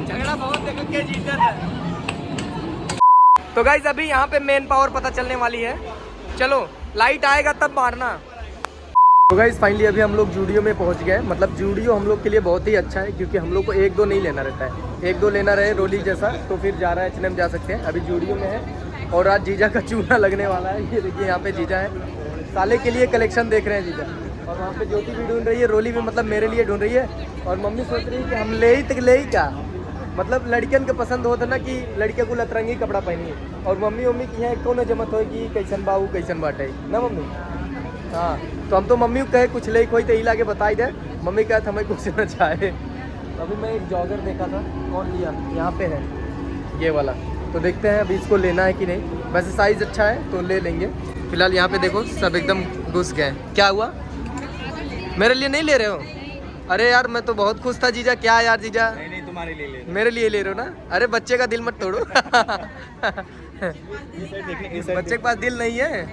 झगड़ा बहुत देखो क्या जीता था। तो गाइस अभी यहाँ पे मेन पावर पता चलने वाली है। चलो लाइट आएगा तब मारना। तो गाइस फाइनली अभी हम लोग जूडियो में पहुंच गए। मतलब जूडियो हम लोग के लिए बहुत ही अच्छा है क्योंकि हम लोग को एक दो नहीं लेना रहता है। एक दो लेना रहे रोली जैसा तो फिर जा रहा है H&M जा सकते हैं। अभी जूडियो में है और आज जीजा का चूना लगने वाला है। ये देखिए यहाँ पे जीजा है, साले के लिए कलेक्शन देख रहे हैं जीजा। और वहाँ पे ज्योति भी ढूंढ रही है, रोली भी मतलब मेरे लिए ढूंढ रही है। और मम्मी सोच रही है कि हम ले ही क्या, मतलब लड़कियन के पसंद होता ना कि लड़कियों को लतरंगी कपड़ा पहनिए। और मम्मी की है कौन जमत हो कि कैसन बाबू कैसन बाटे ना मम्मी। हाँ तो हम तो मम्मी को कहे कुछ ले कोई तो ही लाके बताई दे। मम्मी कहा हमें कुछ ना चाहे। अभी मैं एक जॉगर देखा था, कौन लिया, यहाँ पे है ये वाला। तो देखते हैं अभी इसको लेना है कि नहीं। वैसे साइज़ अच्छा है तो ले लेंगे। फिलहाल यहाँ पे देखो सब एकदम घुस गए। क्या हुआ, मेरे लिए नहीं ले रहे हो? अरे यार मैं तो बहुत खुश था जीजा। क्या यार जीजा? नहीं तुम्हारे लिए ले, मेरे लिए ले रहे हो ना? अरे बच्चे का दिल मत तोड़ो। बच्चे के पास दिल नहीं है।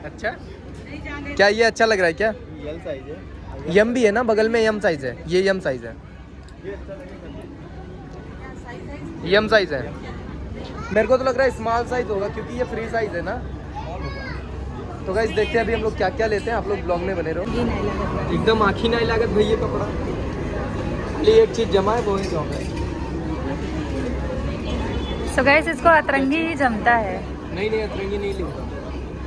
अच्छा क्या ये अच्छा लग रहा है क्या? एल साइज है, यम भी है ना बगल में, यम साइज है। ये यम साइज है, यम साइज है। मेरे को तो लग रहा है स्मॉल साइज होगा क्योंकि ये फ्री साइज है ना। तो गाइस देखते हैं अभी हम लोग क्या क्या लेते हैं। आप लोग ब्लॉग में बने रहो। एकदम आँखी नहीं लागत भैया कपड़ा। खाली एक चीज जमा है वो है जॉगर। सो गाइस इसको अतरंगी ही जमता है। नहीं अतरंगी नहीं लूँगा।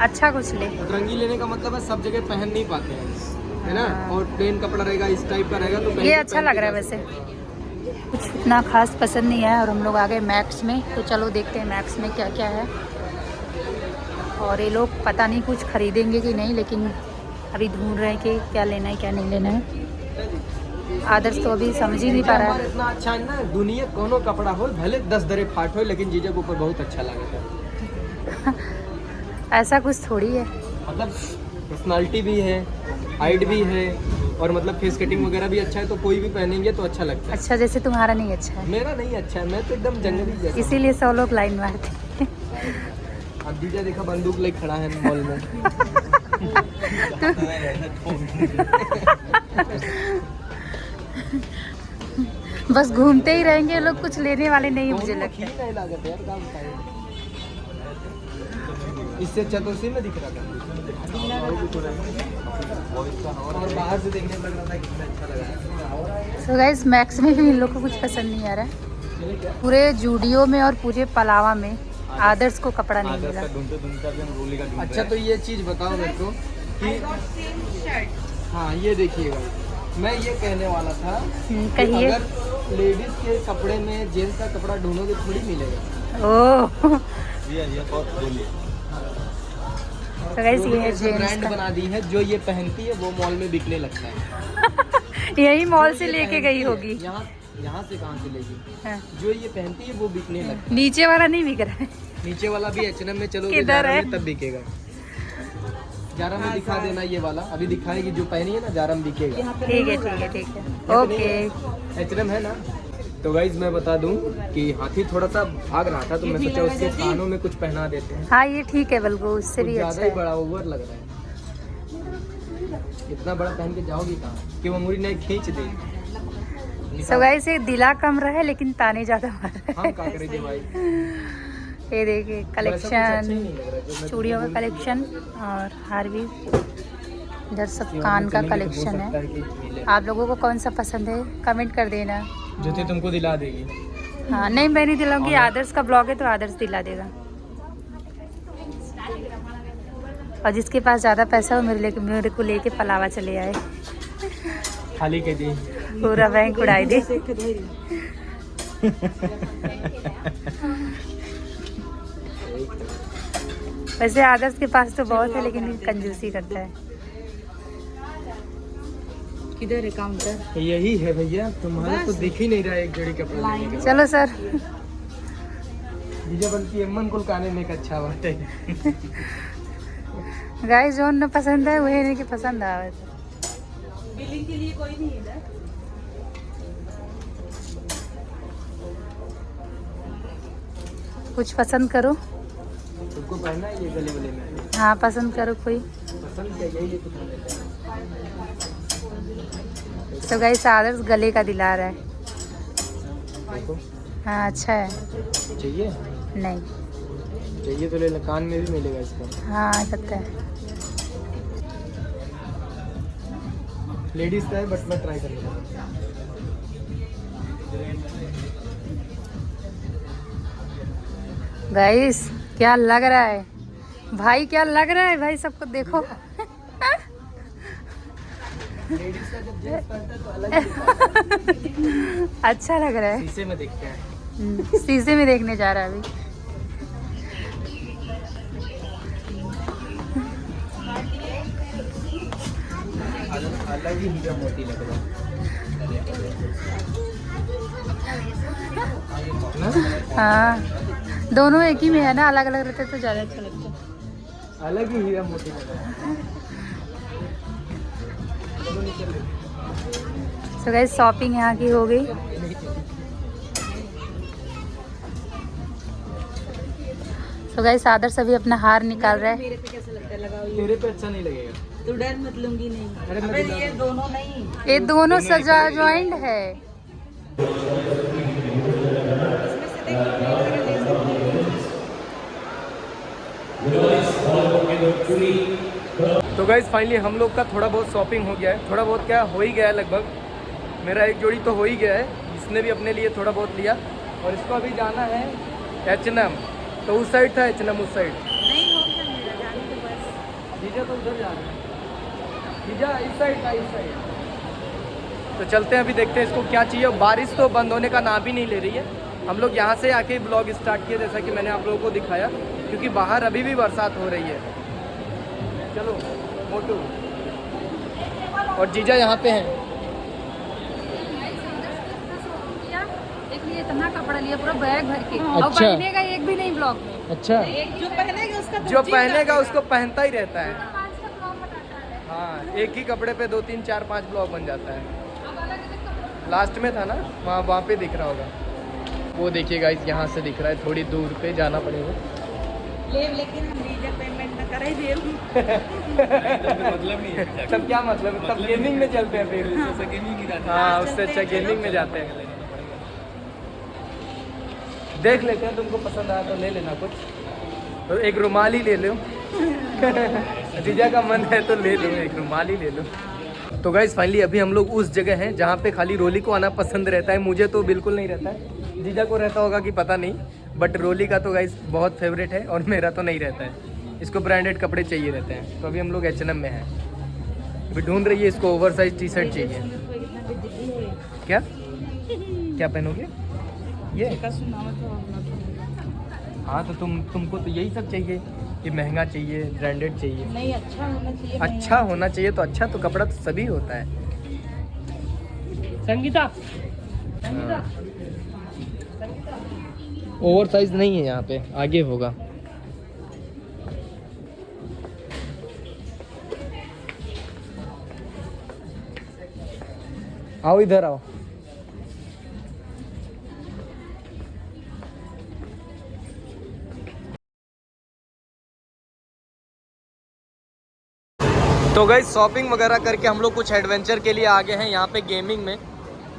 अच्छा कुछ ले। अतरंगी लेने का मतलब है सब जगह पहन नहीं पाते हैं, है ना। और प्लेन कपड़ा रहेगा इस टाइप का रहेगा तो ये अच्छा लग रहा है। वैसे कुछ इतना खास पसंद नहीं आया और हम लोग आ गए मैक्स में। तो चलो देखते हैं मैक्स में क्या क्या है। और ये लोग पता नहीं कुछ खरीदेंगे कि नहीं, लेकिन अभी ढूंढ रहे हैं कि क्या लेना है क्या नहीं लेना है। आदर्श तो अभी समझ ही नहीं पा रहा है। इतना अच्छा है ना, दुनिया कोनो कपड़ा हो भले 10 दरे फाट हो, लेकिन जीजा के ऊपर बहुत अच्छा लगेगा। ऐसा कुछ थोड़ी है। मतलब पर्सनालिटी भी है, हाइट भी है और मतलब फेस कटिंग वगैरह भी अच्छा है तो कोई भी पहनेंगे तो अच्छा लगता है। अच्छा जैसे तुम्हारा नहीं अच्छा है। मेरा नहीं अच्छा है, मैं तो एकदम जंगली जैसा। इसीलिए 100 लोग लाइन मारते। अब जीजा देखा बंदूक ले खड़ा है मॉल में। बस घूमते ही रहेंगे लोग, कुछ लेने वाले नहीं मुझे लगता है। इससे अच्छा तो उसी में दिख रहा था और बाहर से देखने में लग रहा था कितना अच्छा लगा है। सो गाइस मैक्स में भी इन लोग को कुछ पसंद नहीं आ रहा है। पूरे जूडियो में और पूरे पलावा में आदर्श को कपड़ा नहीं मिला। अच्छा तो ये चीज़ बताओ मेरे को कि हाँ ये देखिएगा, मैं ये कहने वाला था कि अगर लेडीज के कपड़े में जेंट्स का कपड़ा ढूंढोगे थोड़ी मिलेगा। ओह तो गाइस ये है जेंट्स ब्रांड का। बना दी है, जो ये पहनती है वो मॉल में बिकने लगता है। यही मॉल से लेके गई होगी। यहाँ से कहाँ से लेगी? हाँ। जो ये पहनती है वो बिकने लगता है। नीचे वाला नहीं बिक रहा है। नीचे वाला भी H&M में चलोगे किधर जारा है? में तब बिकेगा। जारा में दिखा देना ये वाला, अभी दिखाएगी जो पहनी है ना जारा में बिकेगा। ठीक है ओके। H&M है ना। तो गाइज मैं बता दूं कि हाथी थोड़ा सा भाग रहा था तो मैं सोचा उसके कानों में कुछ पहना देते हैं। हाँ ये ठीक है बल्कु, उससे भी अच्छा ज्यादा ही है। बड़ा ओवर लग रहा है। इतना बड़ा पहन के जाओगी कहाँ कि वो मुड़ी नहीं खींच दे। सो गाइस ये दिला कम रहा है लेकिन ताने ज्यादा मार रहे हम क्या करेंगे भाई। ये देखिए कलेक्शन, चूड़ियों का कलेक्शन और हार भी। इधर सब कान का कलेक्शन है। आप लोगों को कौन सा पसंद है कमेंट कर देना। जूती तुमको दिला देगी। हाँ नहीं मैं नहीं दिलाऊंगी, आदर्श का ब्लॉग है तो आदर्श दिला देगा। और जिसके पास ज़्यादा पैसा हो मेरे को लेके पलावा चले आए। खाली कह दी, पूरा बैंक उड़ाई दे। वैसे आदर्श के पास तो बहुत है लेकिन कंजूसी करता है। किधर है काउंटर? यही है भैया, तुम्हारा तो दिख ही नहीं रहा है एक जोड़ी कपड़ा लेने के। चलो सर। जीजा बल्कि अम्मन को काने में एक अच्छा बात है। गाइस जो न पसंद है वही नहीं कि पसंद आवे। बिलिंग के लिए कोई नहीं है। कुछ पसंद करो। तुमको पहनना है ये गले वाले में? हाँ पसंद करो कोई। पसंद क्या यही है तुम्हें लेता है। तो गाइस आदर्श गले का दिला रहा है। देखो हाँ अच्छा है। चाहिए? नहीं। चाहिए तो ले लो, कान में भी मिलेगा इसका। हाँ आ सकता है। लेडीज का है बट मैं ट्राई करूँगा। गाइस क्या लग रहा है भाई, क्या लग रहा है भाई, सबको देखो। लेडीज का जब जेंट्स पहनता है तो अलग ही दिखता है। अच्छा लग रहा है। शीशे में देखते हैं। शीशे में देखने जा रहा है अभी। अलग ही हीरा मोती लग रहा है। हाँ दोनों एक ही में है ना, अलग अलग रहते तो ज़्यादा अच्छा लगता है। अलग ही हीरा मोती लग रहा है। सो गाइस शॉपिंग यहाँ की हो गई। सो गाइस आदर सभी अपना हार निकाल रहा है। मेरे पे कैसा लगता है, लगाओ ये। तेरे पे अच्छा नहीं लगेगा। तू डर मत, लूंगी नहीं। अरे मैं अबे दिला ये दोनों नहीं। ये दोनों सजा ज्वाइंट है। इसमें से देख ले सकते हैं। तो गाइस फाइनली हम लोग का थोड़ा बहुत शॉपिंग हो गया है। थोड़ा बहुत क्या हो ही गया है, लगभग मेरा एक जोड़ी तो हो ही गया है। इसने भी अपने लिए थोड़ा बहुत लिया और इसको अभी जाना है H&M। तो उस साइड था H&M, उस साइड। नहीं हो गया मेरा, जाने के बस। जीजा तो उधर जा रहे हैं। जीजा इस साइड था, इस साइड। तो चलते हैं, अभी देखते हैं इसको क्या चाहिए। बारिश तो बंद होने का नाम ही नहीं ले रही है। हम लोग यहाँ से आके ब्लॉग स्टार्ट किए जैसा कि मैंने आप लोगों को दिखाया, क्योंकि बाहर अभी भी बरसात हो रही है। चलो मोटू और जीजा यहाँ पे हैं। इतना कपड़ा लिया पूरा बैग भर के। अच्छा। और पहनेगा एक भी नहीं ब्लॉग में। अच्छा, जो पहनेगा उसका जो पहनेगा उसको पहनता ही रहता है। हाँ, एक ही कपड़े पे 2 3 4 5 ब्लॉग बन जाता है। लास्ट में था ना, वहाँ पे दिख रहा होगा। वो देखिए गाइस, यहाँ से दिख रहा है, थोड़ी दूर पे जाना पड़ेगा। लेकिन हम वीजा पेमेंट न कर ही दे रही। मतलब नहीं है। तब क्या मतलब, तब गेमिंग में चलते हैं फिर। हाँ, उससे अच्छा गेमिंग में जाते हैं। देख लेते हैं, तुमको पसंद आया तो ले लेना कुछ। तो एक रुमाल ही ले लो। जीजा का मन है तो ले लो, एक रुमाल ही ले लो। तो गाइस फाइनली अभी हम लोग उस जगह हैं जहाँ पे खाली रोली को आना पसंद रहता है। मुझे तो बिल्कुल नहीं रहता है, जीजा को रहता होगा कि पता नहीं, बट रोली का तो गाइस बहुत फेवरेट है और मेरा तो नहीं रहता है। इसको ब्रांडेड कपड़े चाहिए रहते हैं। तो अभी हम लोग H&M में हैं। अभी ढूंढ रही है, इसको ओवरसाइज टी शर्ट चाहिए। क्या क्या पहनोगे ये? हाँ तो तुमको तो यही सब चाहिए कि महंगा चाहिए, ब्रांडेड चाहिए? नहीं, अच्छा होना चाहिए। अच्छा होना चाहिए तो अच्छा तो कपड़ा तो सभी होता है। संगीता ओवर साइज नहीं है यहाँ पे, आगे होगा। आओ इधर आओ। तो गाइस शॉपिंग वगैरह करके हम लोग कुछ एडवेंचर के लिए आ गए हैं यहाँ पे गेमिंग में।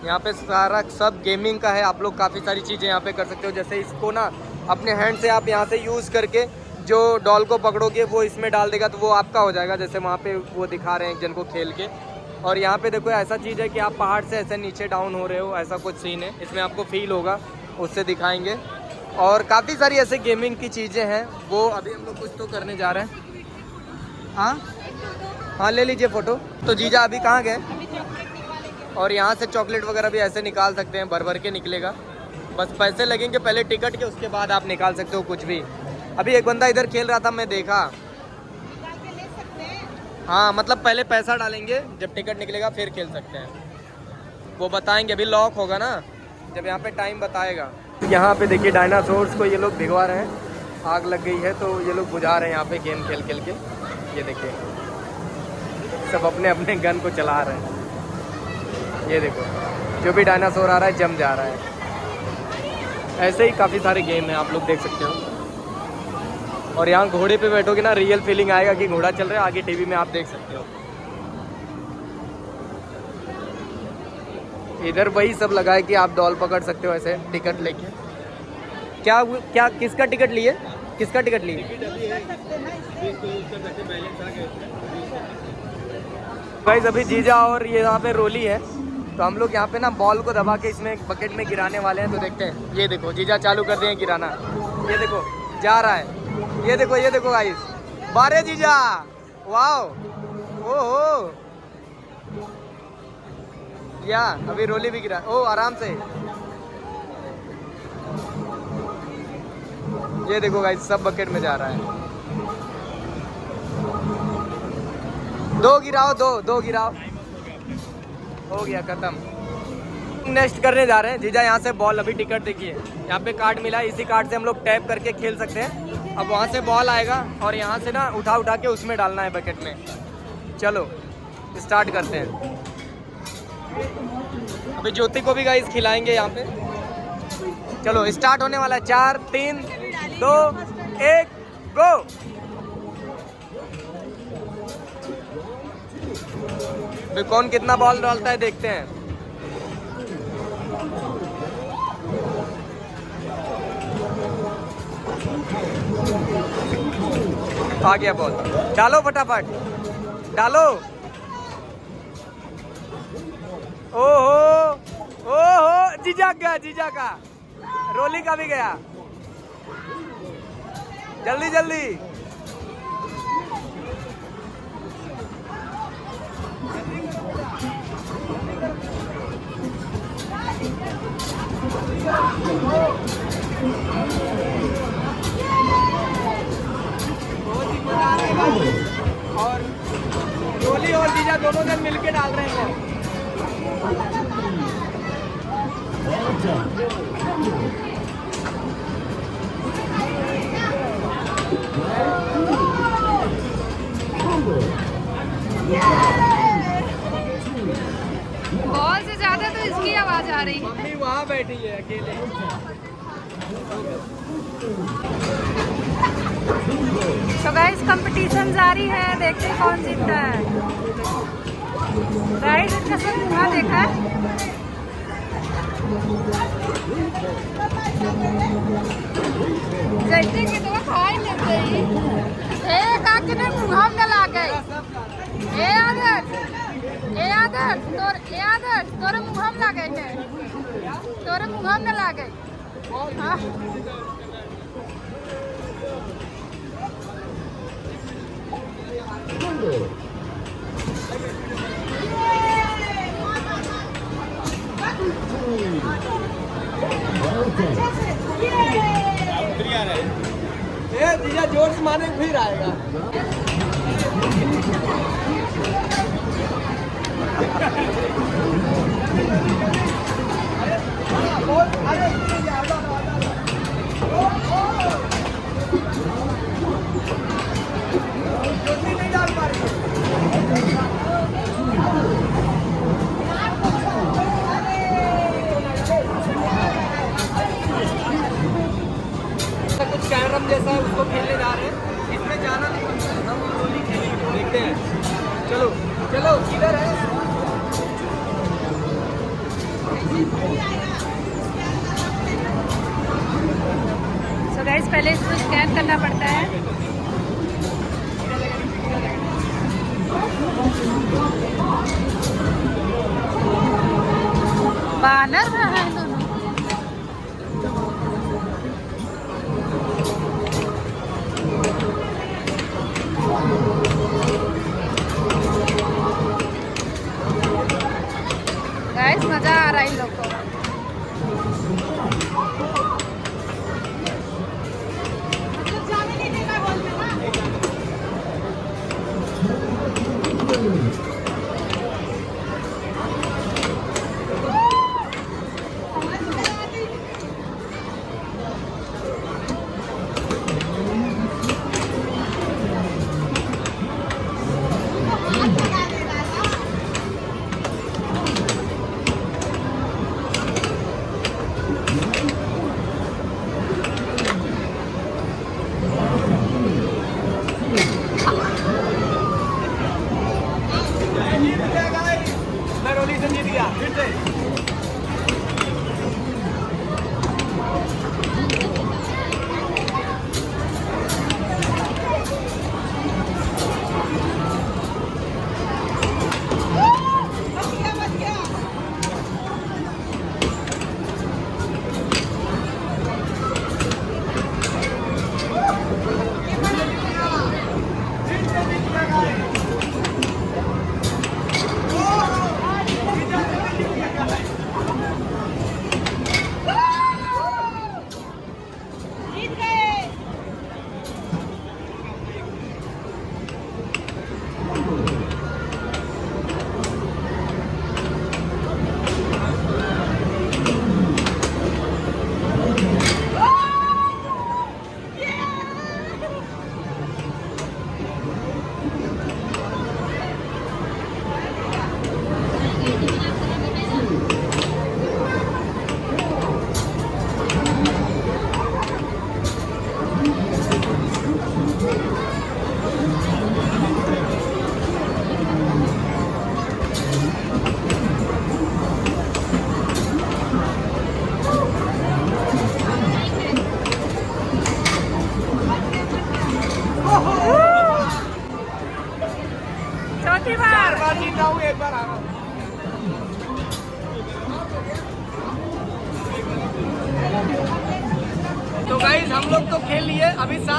यहाँ पे सारा सब गेमिंग का है। आप लोग काफ़ी सारी चीज़ें यहाँ पे कर सकते हो। जैसे इसको ना अपने हैंड से आप यहाँ से यूज़ करके जो डॉल को पकड़ोगे वो इसमें डाल देगा तो वो आपका हो जाएगा। जैसे वहाँ पे वो दिखा रहे हैं एक जन को खेल के। और यहाँ पे देखो ऐसा चीज़ है कि आप पहाड़ से ऐसे नीचे डाउन हो रहे हो, ऐसा कुछ सीन है। इसमें आपको फील होगा, उससे दिखाएंगे। और काफ़ी सारी ऐसे गेमिंग की चीज़ें हैं, वो अभी हम लोग कुछ तो करने जा रहे हैं। हाँ ले लीजिए फ़ोटो। तो जीजा अभी कहाँ गए? और यहाँ से चॉकलेट वगैरह भी ऐसे निकाल सकते हैं, भर भर के निकलेगा। बस पैसे लगेंगे पहले टिकट के, उसके बाद आप निकाल सकते हो कुछ भी। अभी एक बंदा इधर खेल रहा था, मैं देखा। हाँ मतलब पहले पैसा डालेंगे, जब टिकट निकलेगा फिर खेल सकते हैं। वो बताएंगे, अभी लॉक होगा ना जब यहाँ पे टाइम बताएगा। यहाँ पे देखिए डायनासोर्स को ये लोग भिगवा रहे हैं। आग लग गई है तो ये लोग बुझा रहे हैं यहाँ पे गेम खेल खेल के। ये देखिए सब अपने अपने गन को चला रहे हैं। ये देखो जो भी डायनासोर आ रहा है जम जा रहा है। ऐसे ही काफ़ी सारे गेम हैं, आप लोग देख सकते हो। और यहाँ घोड़े पे बैठोगे ना, रियल फीलिंग आएगा कि घोड़ा चल रहा है। आगे टीवी में आप देख सकते हो। इधर वही सब लगा है कि आप डॉल पकड़ सकते हो ऐसे टिकट लेके। क्या क्या किसका टिकट लिए? किसका टिकट लिए? गाइस अभी जीजा और ये यहाँ पे रोली है, तो हम लोग यहाँ पे ना बॉल को दबा के इसमें बकेट में गिराने वाले हैं। तो देखते हैं, ये देखो जीजा चालू कर दिए गिराना, ये देखो जा रहा है, ये देखो गाइस, बारे जीजा, वाओ, ओहो, या अभी रोली भी गिरा, ओ आराम से, ये देखो गाइस सब बकेट में जा रहा है। दो गिराओ, दो गिराओ, हो गया खत्म। नेक्स्ट करने जा रहे हैं जीजा, यहाँ से बॉल, अभी टिकट देखिए, यहाँ पे कार्ड मिला है, इसी कार्ड से हम लोग टैप करके खेल सकते हैं। अब वहाँ से बॉल आएगा और यहाँ से ना उठा के उसमें डालना है बकेट में। चलो स्टार्ट करते हैं। अभी ज्योति को भी गाइस खिलाएंगे यहाँ पे। चलो स्टार्ट होने वाला है, 4 3 2 1 गो। अभी कौन कितना बॉल डालता है देखते हैं। आ गया बॉल, डालो फटाफट डालो। ओहो ओहो, जीजा गया, जीजा का, रोली का भी गया, जल्दी जल्दी। और रोली और जीजा दोनों जन मिलके डाल रहे हैं। बॉल से ज्यादा तो इसकी आवाज आ रही है। मम्मी वहाँ बैठी है अकेले। तो गाइस कंपटीशन जारी है, देखते हैं कौन जीतता है। गाइस इसका सब मुँह देखा है। जैसे कि तो खाई लेते ही काके ने मुँह में ला गए। ए आदत तोरे मुँह में लगे है, तोरे मुँह में ला गए। हाँ। ए जीजा जोर से मारे फिर आएगा। कुछ कैरम जैसा है, उसको खेलने जा रहे हैं। इसमें जाना नहीं, हम रोली खेलेंगे, देखते हैं। चलो चलो किधर है? सो गाइस पहले इसको स्कैन करना पड़ता है। बानर है दोनों। गाइस मजा आ रहा है इन लोग को। मैं रोली से जीत गया फिर से।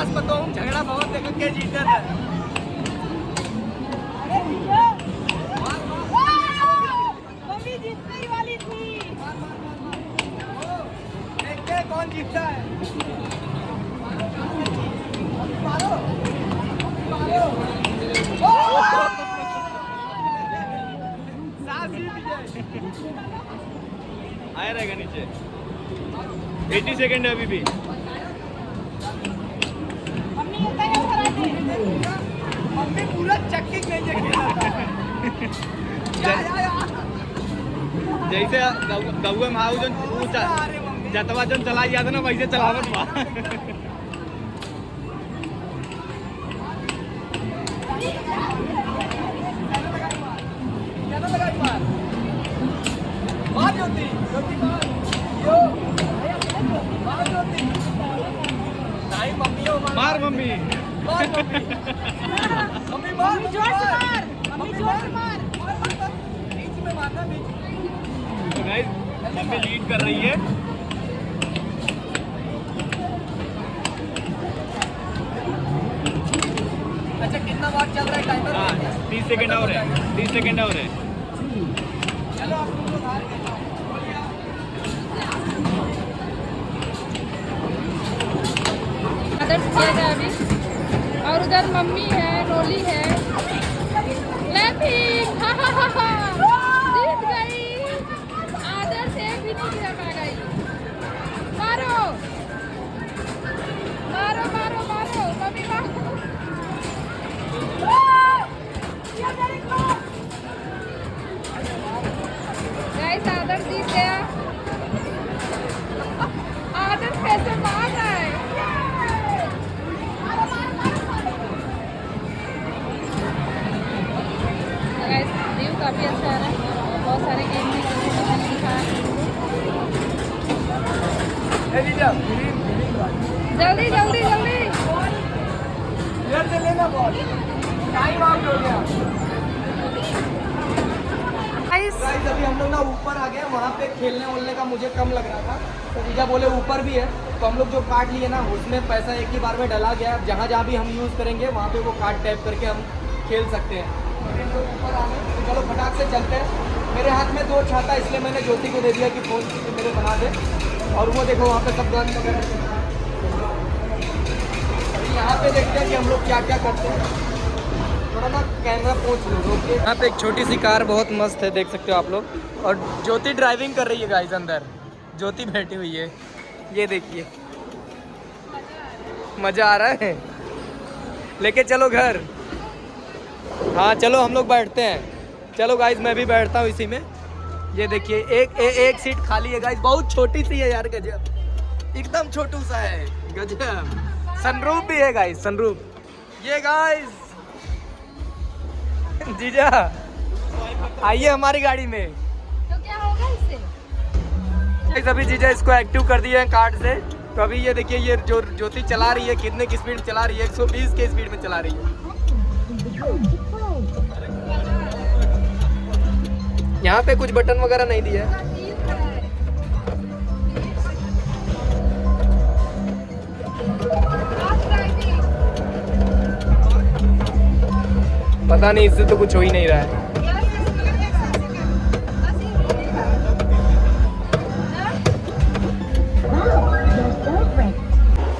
सास बताऊं झगड़ा बहुत देखो के जीता है। मम्मी जीतने ही वाली थी। देखते हैं कौन जीतता है। आया रहेगा नीचे 80 सेकंड है अभी भी। मम्मी होता है ऊपर आते। मम्मी पूरा चक्की में जैसे गौए महाऊ जन जतवा जन चला गया था ना वैसे चलावत बा। मार मम्मी। मम्मी जोर से मार। मम्मी जोर से मार। बीच में मारना बीच में। तो गाइस मम्मी लीड कर रही है। अच्छा कितना बार चल रहा है टाइमर? हाँ 30 सेकंड और है। 30 सेकंड और है। चलो आप लोग हार गए। आदर्श किया अभी और उधर मम्मी है, रोली है। लैपिंग जीत गई। आदर्श एक भी नहीं गिरा पा गई। मारो मारो मारो मारो मम्मी मारो। गाइस आदर्श जीत गया। आदर्श कैसे मार रहा है। गाइस व्यू काफ़ी अच्छा आ रहा है। बहुत सारे गेम भी मैंने दिखाया। जल्दी जल्दी जल्दी। इधर से लेना बॉल। टाइम आउट हो गया। गाइस गाइस अभी हम लोग ना ऊपर आ गए। वहाँ पे खेलने वोलने का मुझे कम लग रहा था तो जीजा बोले ऊपर भी है। तो हम लोग जो कार्ड लिए ना उसमें पैसा एक ही बार में डला गया। जहाँ जहाँ भी हम यूज़ करेंगे वहाँ पे वो कार्ड टैप करके हम खेल सकते हैं। अभी हम लोग ऊपर आ गए तो चलो फटाक से चलते हैं। मेरे हाथ में 2 छाता इसलिए मैंने ज्योति को दे दिया कि फ़ोन मेरे बना दे। और वो देखो वहाँ पे सब गन वगैरह। अभी यहाँ पे देखते हैं कि हम लोग क्या क्या करते हैं। थोड़ा ना कैमरा पहुँच लो ओके। यहाँ पे एक छोटी सी कार बहुत मस्त है, देख सकते हो आप लोग। और ज्योति ड्राइविंग कर रही है गाइस अंदर। ज्योति बैठी हुई है, ये देखिए। मज़ा आ रहा है। लेके चलो घर। हाँ चलो हम लोग बैठते हैं। चलो गाइस मैं भी बैठता हूँ इसी में। ये देखिए एक सीट खाली है गाइस। बहुत छोटी सी है यार, गजब। एकदम छोटू सा है, गजब। सनरूफ भी है गाइस, सनरूफ। ये गाइस जीजा आइए हमारी गाड़ी में। तो क्या होगा इससे? गाइस अभी जीजा इसको एक्टिव कर दिए हैं कार्ड से। तो अभी ये देखिए ये जो ज्योति चला रही है कितने की स्पीड चला रही है। 120 के स्पीड में चला रही है। यहाँ पे कुछ बटन वगैरह नहीं दिया है। पता नहीं, इससे तो कुछ हो ही नहीं रहा है।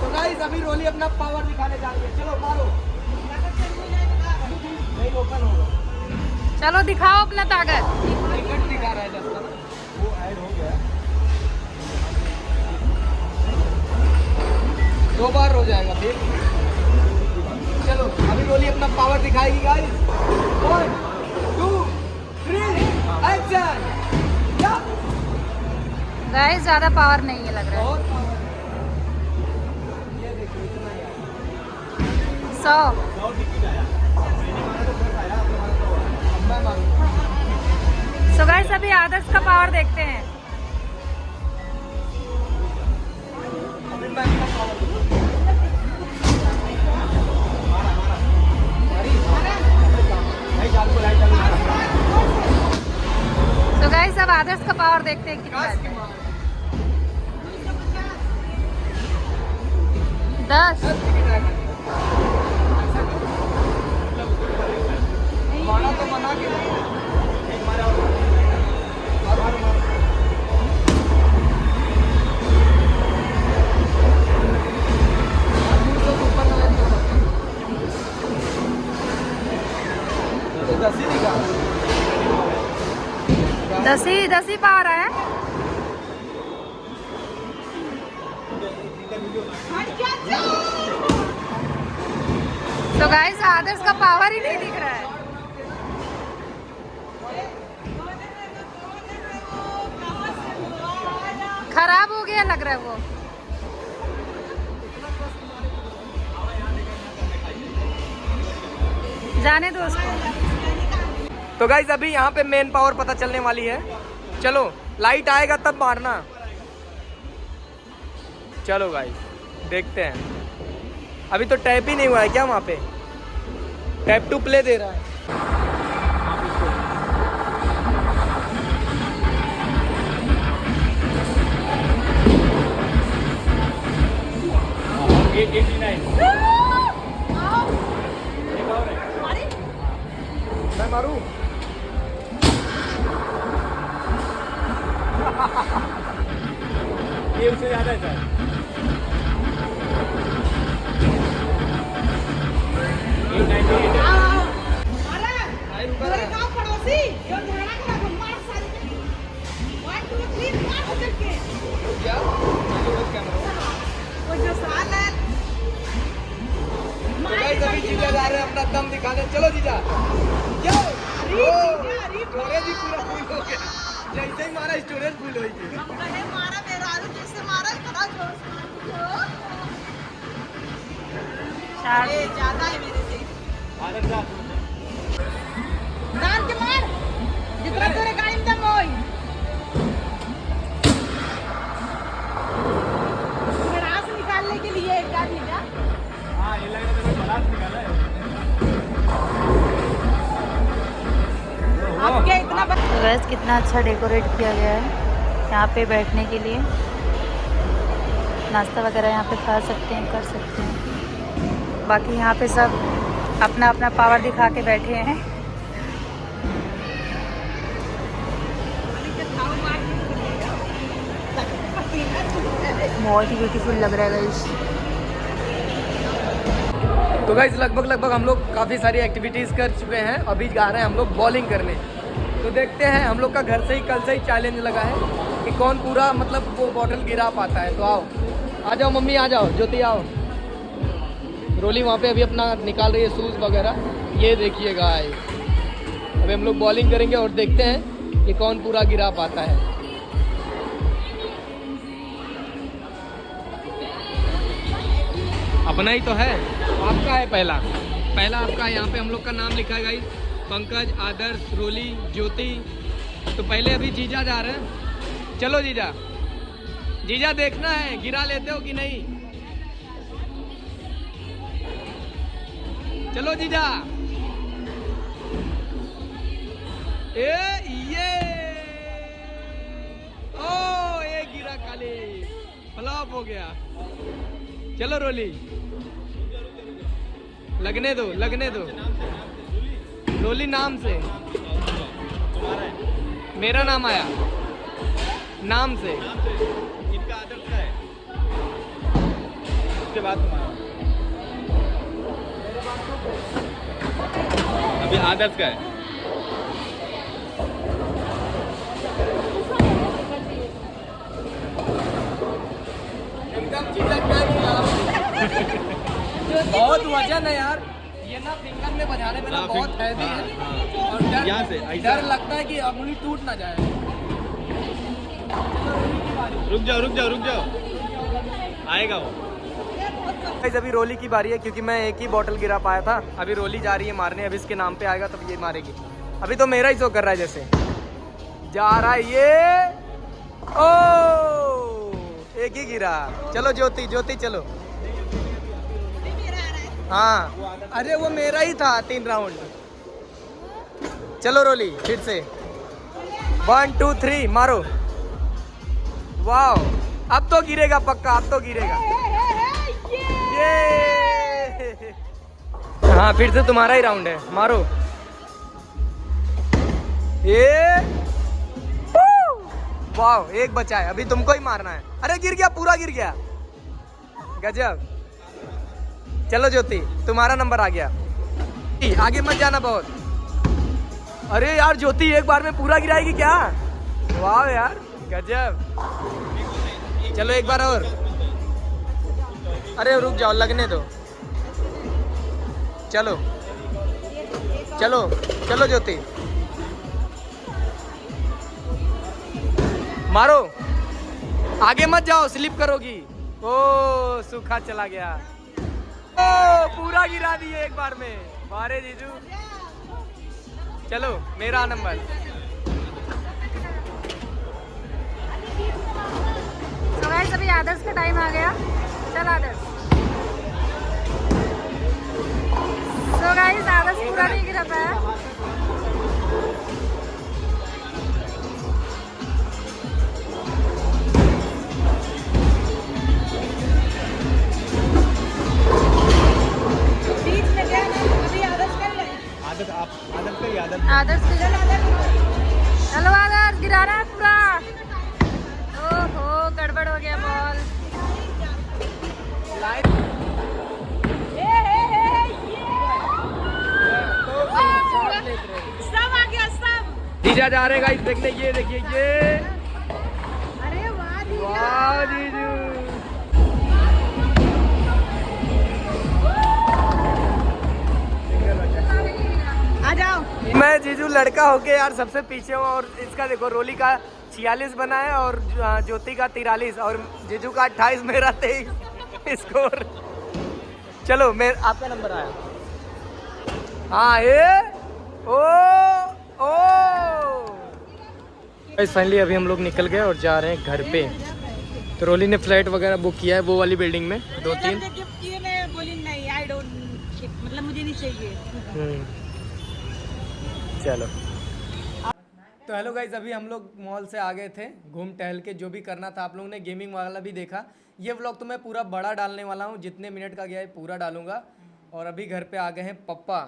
तो गाइस अभी रोली अपना पावर दिखाने जा रही है। चलो मारो। नहीं ओपन होगा। चलो दिखाओ अपना ताकत। टिकट दिखा रहा है जब तक वो ऐड हो गया। 2 बार हो जाएगा फिर। चलो अभी रोली अपना पावर दिखाएगी गाइस। 1 2 3 एक्शन। गाइस ज़्यादा पावर नहीं है लग रहा है। बहुत पावर है। ये देखो इतना ही है। 100। अब मैं मारूंगा। सो गाइस अभी आदर्श का पावर देखते हैं। अभी मैं अपना पावर दूंगा। नहीं चालू को लाइट चालू। तो गाइस अब आदर्श का पावर देखते हैं कितना है। 10 माना तो मना के दस ही पा रहा है। तो गाइस आदर्श का पावर ही नहीं दिख रहा है। खराब हो गया लग रहा है वो। जाने दो उसको। तो गाइस अभी यहाँ पे मेन पावर पता चलने वाली है। चलो लाइट आएगा तब मारना। चलो गाइस देखते हैं। अभी तो टैप ही नहीं हुआ है क्या वहाँ पे? टैप टू प्ले दे रहा है। मैं मारूं? ये उससे ज्यादा है सर। अभी जीजा जा रहे हैं अपना दम दिखाने। चलो जीजा। स्टोरेज ही पूरा फुल हो गया। जैसे ही मारा स्टोरेज फुल हो गई। ज्यादा है मेरे से। दान के मार जितना तेरे गाड़ी में दम होई। ग्रास निकालने के लिए क्या दीजा? हाँ ये लग रहा है बलास निकाला है। अब क्या इतना तो गैस कितना अच्छा डेकोरेट किया गया है यहाँ पे बैठने के लिए। नाश्ता वगैरह यहाँ पे खा सकते हैं, कर सकते हैं। बाकी यहाँ पे सब अपना अपना पावर दिखा के बैठे हैं। बहुत ही ब्यूटीफुल लग रहा है गाइस। तो गाइस लगभग हम लोग काफ़ी सारी एक्टिविटीज़ कर चुके हैं। अभी जा रहे हैं हम लोग बॉलिंग करने। तो देखते हैं, हम लोग का घर से ही कल से ही चैलेंज लगा है कि कौन पूरा मतलब वो बॉटल गिरा पाता है। तो आओ, आ जाओ मम्मी, आ जाओ, ज्योति आओ। रोली वहाँ पे अभी अपना निकाल रही है शूज़ वगैरह। ये देखिए गाइस, अभी हम लोग बॉलिंग करेंगे और देखते हैं कि कौन पूरा गिरा पाता है। अपना ही तो है, आपका है पहला आपका है। यहाँ पे हम लोग का नाम लिखा है गाइस, पंकज, आदर्श, रोली, ज्योति। तो पहले अभी जीजा जा रहे हैं। चलो जीजा, जीजा देखना है गिरा लेते हो कि नहीं। चलो जीजा। ये ओ ये गिरा खाली, फ्लॉप हो गया। चलो रोली, लगने दो रोली नाम से। मेरा नाम आया नाम से। इनका आदर्श का है, उसके बाद तुम्हारा। अभी आदर्श का है। एकदम चिकन क्या किया। बहुत वजन है यार ये ना, फिंगर में बजाने में ना बहुत हैवी है। और यहाँ से डर लगता है कि अंगुली टूट ना जाए। रुक जाओ आएगा वो। अभी रोली की बारी है क्योंकि मैं एक ही बोतल गिरा पाया था। अभी रोली जा रही है मारने। अभी इसके नाम पे आएगा तब ये मारेगी। अभी तो मेरा ही शो कर रहा है, जैसे जा रहा है ये। ओ एक ही गिरा। चलो ज्योति चलो। हाँ अरे वो मेरा ही था 3 राउंड। चलो रोली फिर से 1 2 3 मारो। वाह अब तो गिरेगा पक्का, अब तो गिरेगा। ये हाँ फिर से तुम्हारा ही राउंड है, मारो। ये वाह, एक बचा है, अभी तुमको ही मारना है। अरे गिर गया, पूरा गिर गया, गजब। चलो ज्योति, तुम्हारा नंबर आ गया। आगे मत जाना बहुत। अरे यार ज्योति एक बार में पूरा गिराएगी क्या? वाह यार, गजब। चलो एक बार और। अरे रुक जाओ, लगने दो। चलो चलो चलो ज्योति, मारो। आगे मत जाओ, स्लिप करोगी। ओ सूखा चला गया। ओ पूरा गिरा दिए एक बार में। मारे जीजू। चलो मेरा नंबर। तो गाइस अभी आदर्श का टाइम आ गया। चल आदर्श। तो गाइस आदर्श पूरा नहीं गिरा पाया। आदर्श चलो आदर्श, गिराना है पूरा। ओहो गड़बड़ हो गया बॉल। सब आ गया सब। जीजा जा रहे गाइस देखने, ये देखिए ये। अरे वाह वाह जीजू। आ जाओ। मैं जीजू लड़का होके यार सबसे पीछे हूँ, और इसका देखो रोली का 46 बना है और ज्योति का 43 और जीजू का 28, मेरा 23 स्कोर। चलो मैं, आपका नंबर आया। हाँ ये ओ फाइनली अभी हम लोग निकल गए और जा रहे हैं घर पे। तो रोली ने फ्लैट वगैरह बुक किया है वो वाली बिल्डिंग में 2-3। ये मैं बोली नहीं, आई डोंट, मतलब मुझे नहीं चाहिए। चलो तो हेलो गाइज, अभी हम लोग मॉल से आ गए थे घूम टहल के। जो भी करना था आप लोगों ने, गेमिंग वाला भी देखा। ये व्लॉग तो मैं पूरा बड़ा डालने वाला हूँ, जितने मिनट का गया है पूरा डालूंगा। और अभी घर पे आ गए हैं पप्पा,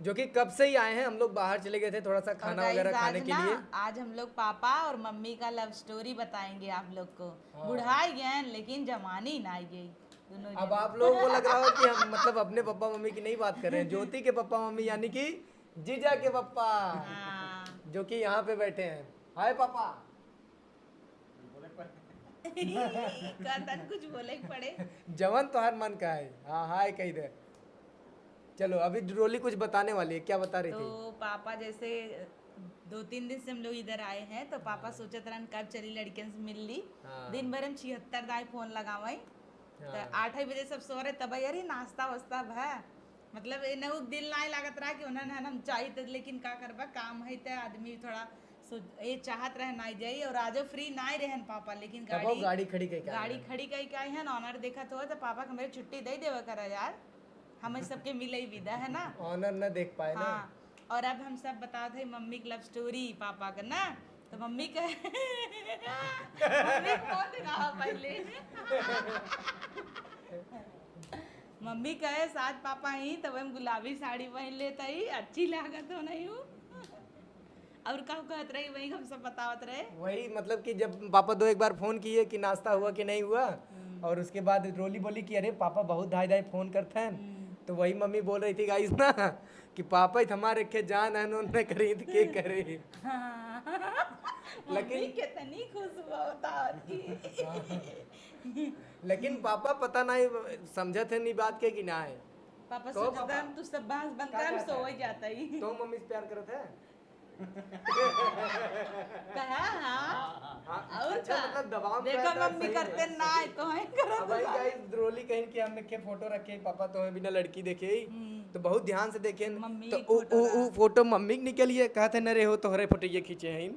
जो कि कब से ही आए हैं। हम लोग बाहर चले गए थे थोड़ा सा खाना वगैरह खाने के लिए। आज हम लोग पापा और मम्मी का लव स्टोरी बताएंगे आप लोग को। बुढ़ाई गए लेकिन जमानी ना आई गई दोनों। अब आप लोगों को लग रहा हो कि हम मतलब अपने पापा मम्मी की नहीं बात कर रहे हैं, ज्योति के पापा मम्मी यानी कि जीजा के पापा, जो कि यहाँ पे बैठे हैं। हाय पापा। कुछ बोले पड़े। जवन तो हर मन का है। हाँ हाय कही दे। चलो अभी रोली कुछ बताने वाली है, क्या बता रही थी? तो पापा जैसे 2-3 दिन से हम लोग इधर आए हैं, तो पापा सोचत रहन कब चली लड़कियन से मिल ली। दिन भर हम 76 दाई फोन लगावे, तो 8 बजे सब सो रहे, तब यार नाश्ता वास्ता भा, मतलब एनहु दिल ना लागत रहा कि उन्हें हम चाहिए, लेकिन का करबा, काम है तो आदमी थोड़ा ये चाहत रहे ना जाइए। और आजो फ्री ना ही रहन पापा, लेकिन गाड़ी खड़ी कई का है ना, ऑनर देखा तो पापा का मेरे छुट्टी दे देवा करा यार, हमें सबके मिले ही विदा है ना, ऑनर न देख पाए ना। हाँ। और अब हम सब बता थे मम्मी की लव स्टोरी पापा का ना, तो मम्मी का मम्मी कौन दिखा पहले मम्मी कहे साथ पापा ही, तब हम गुलाबी साड़ी पहन लेता ही, अच्छी लागत हो नहीं हूँ। और का कहत रही वही हम सब बतावत रहे, वही मतलब कि जब पापा 2 एक बार फोन किए कि नाश्ता हुआ कि नहीं हुआ, और उसके बाद रोली बोली कि अरे पापा बहुत धाई फोन करते हैं। तो वही मम्मी बोल रही थी गाइस ना कि पापा ही हमारे के जान है, उन्होंने खरीद के करे। लेकिन कितनी खुश होता लेकिन पापा पता नहीं समझे थे नहीं बात के कि ना है। पापा तो सोचता हम तू सब बांस बंद कर, हम सो ही जाता ही। तो मम्मी से प्यार करते हैं। कहा हाँ, और अच्छा मतलब दबाव देखो मम्मी करते ना है तो है करो। भाई गाइस रोली कहीं कि हम के फोटो रखे पापा तो है बिना लड़की देखे ही, तो बहुत ध्यान से देखे मम्मी तो वो फोटो मम्मी निकलिए कहते न रे हो तो हरे फोटो ये खींचे हैं।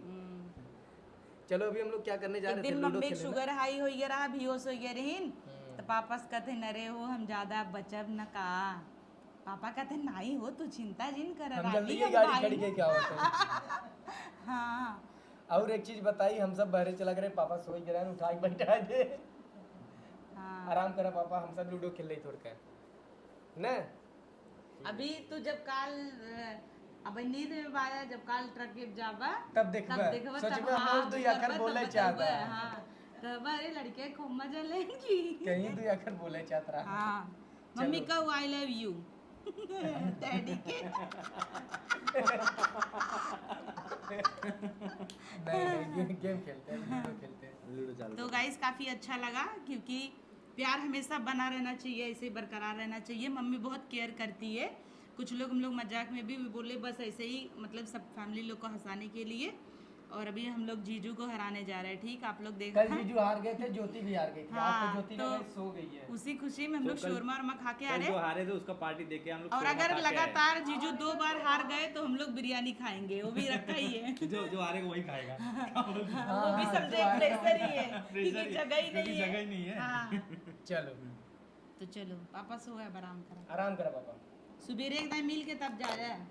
चलो अभी हम लोग क्या करने जा रहे थे? दिन मम्मी शुगर हाई हो गया रहा, बेहोश हो गया रहीन, तो पापा से कहते न रे हो हम ज्यादा बचब न का। पापा कहते नहीं हो तू चिंता जिन कर, हम जल्दी ये गाड़ी खड़ी के क्या होता है। हाँ। और एक चीज बताई, हम सब बहरे चला गए, पापा सोई गए, उठा के बैठा दे। हाँ आराम करा पापा, हम सब लूडो खेल रही थोड़ के न। अभी तू जब काल अब नींद में बाया जब काल ट्रक के जाबा तब देखबा सोचबा हम दो अखर बोले चाहता है। हां तब अरे लड़के खूब मजा लेंगी कहीं दो अखर बोले चाहता रहा। हां मम्मी का आई लव यू डैडी के नहीं गेम खेलते हैं, लूडो खेलते हैं। लूडो चालू तो गाइस काफ़ी अच्छा लगा क्योंकि प्यार हमेशा बना रहना चाहिए, ऐसे ही बरकरार रहना चाहिए। मम्मी बहुत केयर करती है। कुछ लोग हम लोग मजाक में भी बोले बस ऐसे ही, मतलब सब फैमिली लोग को हंसाने के लिए। और अभी हम लोग जीजू को हराने जा रहे हैं, ठीक आप लोग देख कल जीजू हार गए थे, ज्योति भी हार गई थी। आज तो हाँ, ज्योति तो ने सो गई है। उसी खुशी में हम लोग शोरमा वोरमा खा के आ कल रहे जो हैं। हारे थे उसका पार्टी देके हम लोग और शोरमा अगर खा के आए। लगातार जीजू 2 बार हार गए तो हम लोग बिरयानी खाएंगे, वो भी रखा ही है। जो हारेगा वही खाएगा। वो भी समझे प्रेशर ही है क्योंकि जगह ही नहीं है। जगह ही नहीं है। हाँ। चलो तो चलो पापा सो गए, आराम करा। आराम करा पापा। सुबेरे एक दिन मिल के तब जा रहे हैं।